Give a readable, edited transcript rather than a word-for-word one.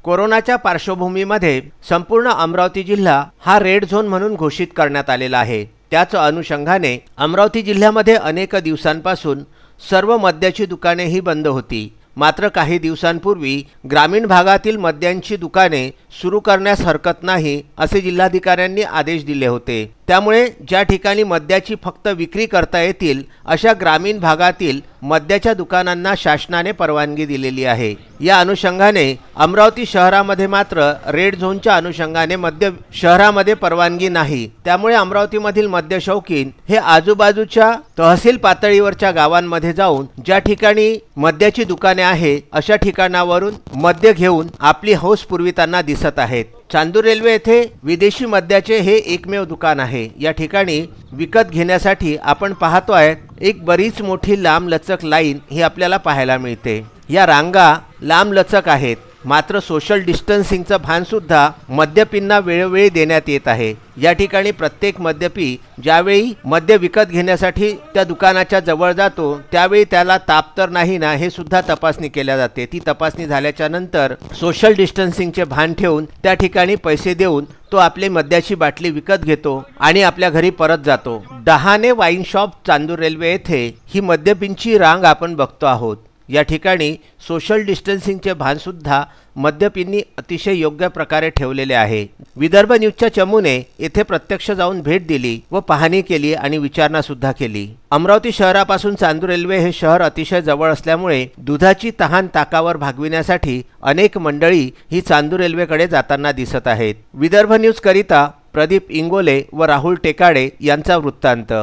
कोरोनाच्या पार्श्वभूमीमध्ये संपूर्ण अमरावती जिल्हा हा रेड झोन म्हणून घोषित करण्यात आलेला आहे। त्याच अनुषंगाने अमरावती जिल्ह्यामध्ये अनेक दिवसांपासून सर्व मद्याची दुकाने ही बंद होती। मात्र काही दिवसांपूर्वी ग्रामीण भागातील मद्यांची दुकाने सुरू करण्यास हरकत नाही असे जिल्हाधिकाऱ्यांनी आदेश दिले होते। त्यामुळे ज्या ठिकाणी मद्याची फक्त विक्री करता येतील अशा ग्रामीण भागातील मद्याच्या दुकानांना शासनाने परवानगी दिलेली आहे। या अनुषंगाने अमरावती शहरामध्ये मात्र रेड झोनच्या अनुषंगाने मद्य शहरामध्ये परवानगी नाही। त्यामुळे अमरावतीमधील मद्य शौकीन हे आजूबाजूच्या तहसील पातळीवरच्या गावांमध्ये जाऊन ज्या ठिकाणी मद्याची दुकाने आहे अशा ठिकाणावरून मद्य घेऊन आपली हौस पुरविताना दिसत आहेत। चांदूर रेल्वे येथे विदेशी मद्याचे हे एकमेव दुकान आहे। या ठिकाणी विकत घेण्यासाठी आपण पाहतोय एक बरीच मोठी लांबलचक लाईन ही आपल्याला पाहायला मिळते। या रांगा लांबलचक आहेत, मात्र सोशल डिस्टन्सिंगचं भान सुद्धा मद्यपींना वेळोवेळी देण्यात येत आहे। या ठिकाणी प्रत्येक मद्यपी ज्यावेळी मद्य विकत घेण्यासाठी त्या दुकानाच्या जवळ जातो त्यावेळी त्याला ताप तर नाही ना हे सुद्धा तपासणी केल्या जाते। ती तपासणी झाल्याच्या नंतर सोशल डिस्टन्सिंगचे भान ठेवून त्या ठिकाणी पैसे देऊन तो आपली मद्याची बाटली विकत घेतो आणि आपल्या घरी परत जातो। Dahane wine shop Chandur railway येथे ही मद्यपींची रांग आपण बघतो आहोत। या ठिकाणी सोशल डिस्टन्सिंगचे भान सुद्धा मद्यपींनी अतिशय योग्य प्रकारे ठेवलेले आहे। विदर्भ न्यूजच्या चमूने येथे प्रत्यक्ष जाऊन भेट दिली व पाहणी केली आणि विचारणा सुद्धा केली। अमरावती शहरापासून चांदूर रेल्वे हे शहर अतिशय जवळ असल्यामुळे दुधाची तहान ताकावर भागविण्यासाठी अनेक मंडळी ही चांदूर रेल्वेकडे जाताना दिसत आहेत। विदर्भ न्यूज करिता प्रदीप इंगोले व राहुल टेकाडे यांचा वृत्तांत।